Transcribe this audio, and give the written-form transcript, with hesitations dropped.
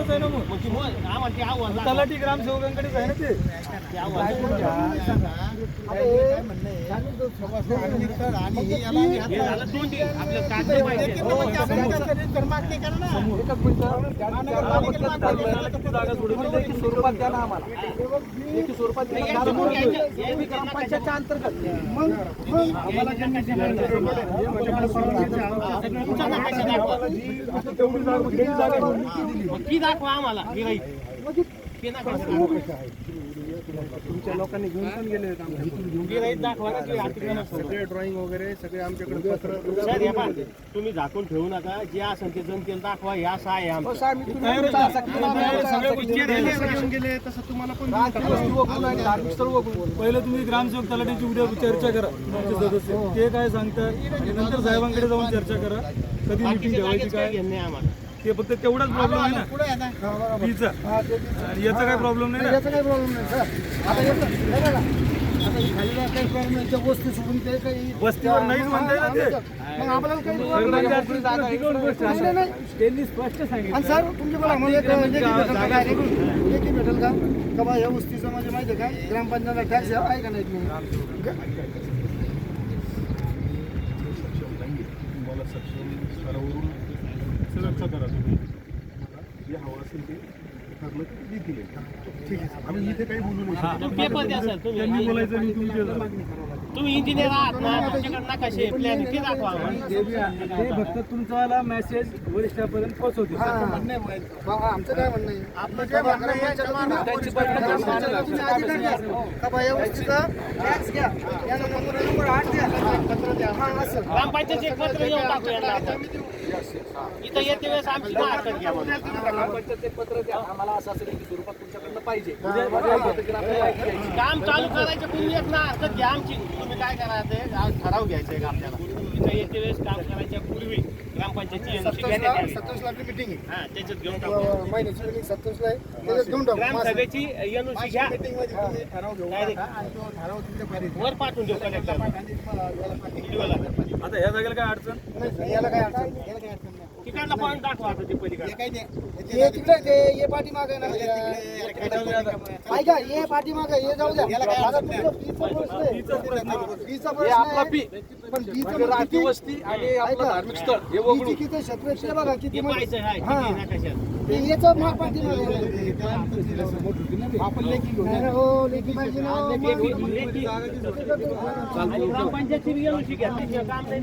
आहे ना मग तलाठी ग्रामसेवकांकडेच आहे ना ते स्वरूपात द्या ना आम्हाला स्वरूपात ग्रामपंचायतच्या अंतर्गत दाखवा आम्हाला तुमच्या लोकांनी घेऊन पण गेले सगळे ड्रॉइंग वगैरे सगळे आमच्याकडे पत्र तुम्ही झाकून ठेवू नका जे असेल ते जनतेला दाखवा या सहाय्य गेले तसं तुम्हाला पण धार्मिक स्थळ पहिलं तुम्ही ग्रामसेवक तलाठीची उद्या चर्चा करा तुमचे सदस्य ते काय सांगतात आणि नंतर साहेबांकडे जाऊन चर्चा करा कधी मिटिंग ठेवायची काय आम्हाला ते फक्त तेवढाच प्रॉब्लेम आहे ना फीचा आणि याचा काय प्रॉब्लेम नाही ना याचा काही प्रॉब्लेम नाही सर आता वस्ती सोडून ते काही वस्तीवर नाहीच म्हणताय ना ते मग आपल्याला काही त्यांनी स्पष्ट सांगितलं आणि सर तुमच्या मला लेखी भेटेल का बा या वस्तीचं म्हणजे माहिती आहे का ग्रामपंचायतला टॅक्स आहे का नाही सुरक्षा करा तुम्ही जे हवं असेल ते ठरलं ठीक आहे आम्ही इथे काही बोलू नाही पेपर द्या सर त्यांनी बोलायचं मी तुमच्या तुम्ही इंजिनियर आहात ना तुमच्याकडे नकाशे प्लॅन ते दाखवा ते फक्त तुमचा मेसेज वरिष्ठापर्यंत पोहोचवते आमचं काय म्हणणं आहे आपलं काय टॅक्स घ्या नंबर 8 द्या पत्र द्या ग्रामपंचायत एक पत्र येऊन टाकू यांना इथं येते वेळेस आमची काय हरकत घ्या ग्रामपंचायत पत्र द्या आम्हाला असं असेल की स्वरूपात तुमच्याकडनं पाहिजे काम चालू करायच्या पूर्वी एक ना हरकत घ्या आमची तुम्ही काय करायचं आज ठराव घ्यायचा आहे आपल्याला इथं येते वेळेस काम करायच्या पूर्वी ग्रामपंचायतची 27 ला मीटिंग आहे हा त्याच्यात घेऊन टाकू महिन्याची मीटिंग 27 ला आहे त्याच्यात घेऊन टाकू ग्रामसभेची एनओसी घ्या ठराव घेऊ आणि तो ठराव तुमच्या पर्यंत वर पाठवून देऊ कलेक्टर आता ह्या जागेला काय अडचण नाही याला काय अडचण नाही तिकडला पॉईंट दाखवा आता ते पलीकडे हे तिकडे ते ये पाठीमाग आहे ना ऐका ये पाठीमाग हे जाऊ द्या आता तुमचं फीचा प्रश्न पण फीचं वस्ती आणि आपलं धार्मिक स्थळ हे वगळून किती क्षेत्र बघा किती पाहिजे याचं महाग पाठीमाग आपण लेखी घेऊ हो लेखी पाहिजे ना ग्रामपंचायतची एनओसी घ्या काम नाही